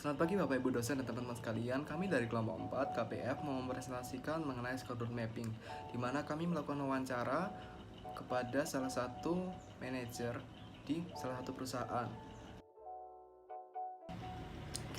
Selamat pagi Bapak Ibu dosen dan teman-teman sekalian. Kami dari kelompok 4 KPF mau mempresentasikan mengenai stakeholder mapping, di mana kami melakukan wawancara kepada salah satu manajer di salah satu perusahaan.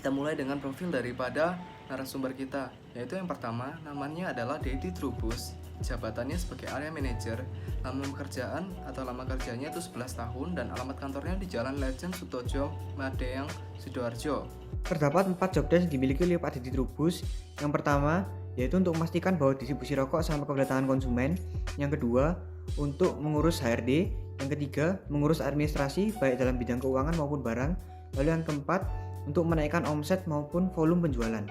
Kita mulai dengan profil daripada narasumber kita, yaitu yang pertama namanya adalah Dedi Trubus, jabatannya sebagai area manager, lama pekerjaan atau lama kerjanya itu 11 tahun dan alamat kantornya di Jalan Legend Sutojo, Madeang, Sidoarjo. Terdapat 4 jobdesk yang dimiliki oleh Pak Dedi Trubus. Yang pertama, yaitu untuk memastikan bahwa distribusi rokok sampai ke tangan konsumen. Yang kedua, untuk mengurus HRD. Yang ketiga, mengurus administrasi baik dalam bidang keuangan maupun barang. Lalu yang keempat, untuk menaikkan omset maupun volume penjualan.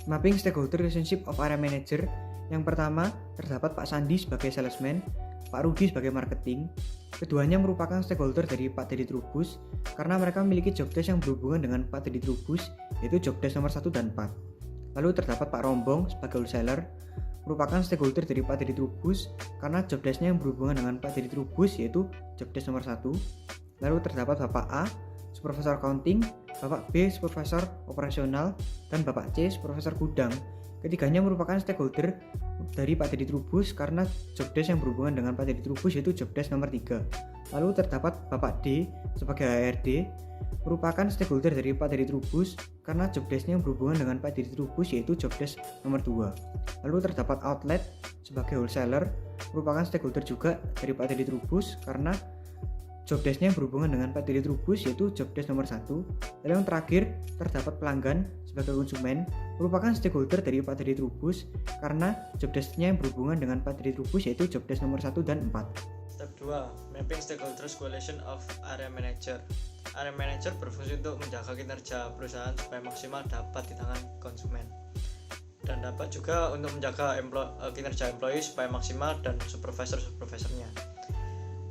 Mapping Stakeholder Relationship of Area Manager. Yang pertama, terdapat Pak Sandi sebagai salesman, Pak Rudi sebagai marketing. Keduanya merupakan stakeholder dari Pak Dedi Trubus karena mereka memiliki jobdesk yang berhubungan dengan Pak Dedi Trubus, yaitu jobdesk nomor 1 dan 4. Lalu terdapat Pak Rombong sebagai wholesaler, merupakan stakeholder dari Pak Dedi Trubus karena jobdesknya yang berhubungan dengan Pak Dedi Trubus, yaitu jobdesk nomor 1. Lalu terdapat Bapak A, supervisor accounting, Bapak B, supervisor operasional, dan Bapak C, supervisor gudang. Ketiganya merupakan stakeholder dari Pak Dedi Trubus karena jobdesk yang berhubungan dengan Pak Dedi Trubus, yaitu jobdesk nomor 3. Lalu terdapat Bapak D sebagai HRD, merupakan stakeholder dari Pak Dedi Trubus karena jobdesknya yang berhubungan dengan Pak Dedi Trubus, yaitu jobdesk nomor 2. Lalu terdapat Outlet sebagai wholesaler, merupakan stakeholder juga dari Pak Dedi Trubus karena jobdesknya yang berhubungan dengan Pak Dedi Trubus, yaitu jobdesk nomor 1. Lalu yang terakhir, terdapat pelanggan sebagai konsumen, merupakan stakeholder dari Pak Dedi Trubus karena jobdesknya yang berhubungan dengan Pak Dedi Trubus, yaitu jobdesk nomor 1 dan 4. Step 2. Mapping Stakeholders Coalition of Area Manager. Area Manager berfungsi untuk menjaga kinerja perusahaan supaya maksimal dapat di tangan konsumen, dan dapat juga untuk menjaga kinerja employee supaya maksimal dan supervisornya.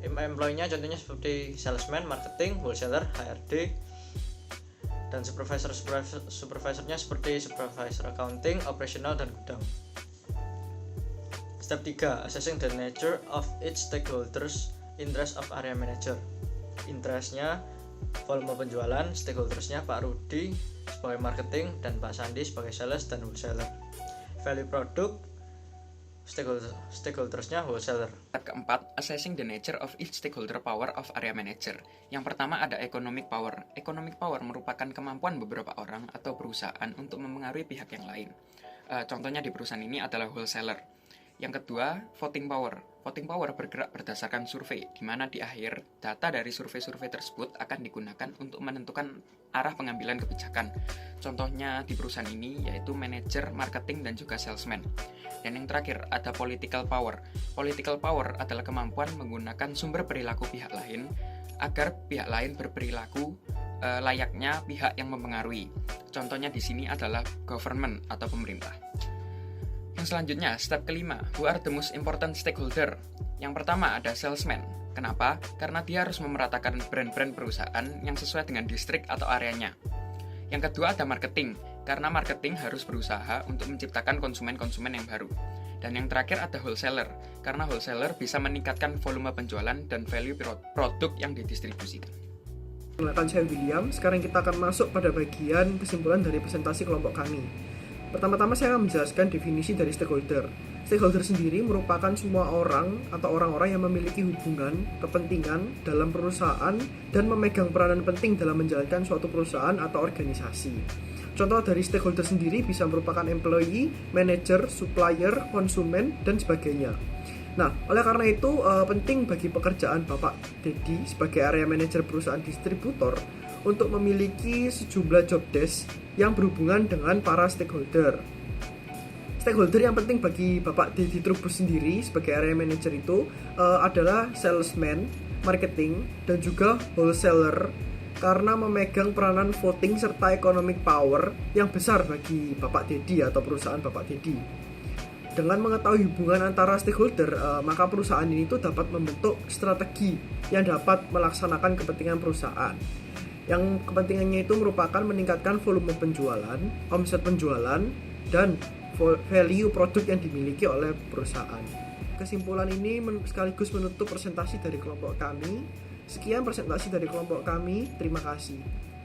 Employee-nya contohnya seperti salesman, marketing, wholesaler, HRD, dan supervisornya seperti supervisor accounting, operational, dan gudang. Step 3. Assessing the nature of each stakeholders interest of area manager. Interestnya volume penjualan, stakeholdersnya Pak Rudi sebagai marketing dan Pak Sandi sebagai sales dan wholesaler. Value product, stakeholdersnya wholesaler. Step keempat, assessing the nature of each stakeholder power of area manager. Yang pertama ada economic power. Economic power merupakan kemampuan beberapa orang atau perusahaan untuk mempengaruhi pihak yang lain. Contohnya di perusahaan ini adalah wholesaler. Yang kedua, voting power. Voting power bergerak berdasarkan survei, di mana di akhir data dari survei-survey tersebut akan digunakan untuk menentukan arah pengambilan kebijakan. Contohnya di perusahaan ini yaitu manajer, marketing, dan juga salesman. Dan yang terakhir ada political power. Political power adalah kemampuan menggunakan sumber perilaku pihak lain agar pihak lain berperilaku layaknya pihak yang mempengaruhi. Contohnya di sini adalah government atau pemerintah. Yang selanjutnya, step kelima, who are the most important stakeholder? Yang pertama ada salesman. Kenapa? Karena dia harus memeratakan brand-brand perusahaan yang sesuai dengan distrik atau areanya. Yang kedua ada marketing, karena marketing harus berusaha untuk menciptakan konsumen-konsumen yang baru. Dan yang terakhir ada wholesaler, karena wholesaler bisa meningkatkan volume penjualan dan value produk yang didistribusikan. Perkenalkan, saya William. Sekarang kita akan masuk pada bagian kesimpulan dari presentasi kelompok kami. Pertama-tama saya akan menjelaskan definisi dari stakeholder. Stakeholder sendiri merupakan semua orang atau orang-orang yang memiliki hubungan, kepentingan dalam perusahaan dan memegang peranan penting dalam menjalankan suatu perusahaan atau organisasi. Contoh dari stakeholder sendiri bisa merupakan employee, manager, supplier, konsumen, dan sebagainya. Nah, oleh karena itu penting bagi pekerjaan Bapak Dedi sebagai area manager perusahaan distributor untuk memiliki sejumlah job desk yang berhubungan dengan para stakeholder. Stakeholder yang penting bagi Bapak Dedi Trubus sendiri sebagai area manager itu adalah salesman, marketing, dan juga wholesaler karena memegang peranan voting serta economic power yang besar bagi Bapak Dedi atau perusahaan Bapak Dedi. Dengan mengetahui hubungan antara stakeholder, maka perusahaan ini tuh dapat membentuk strategi yang dapat melaksanakan kepentingan perusahaan. Yang kepentingannya itu merupakan meningkatkan volume penjualan, omset penjualan, dan value produk yang dimiliki oleh perusahaan. Kesimpulan ini sekaligus menutup presentasi dari kelompok kami. Sekian presentasi dari kelompok kami. Terima kasih.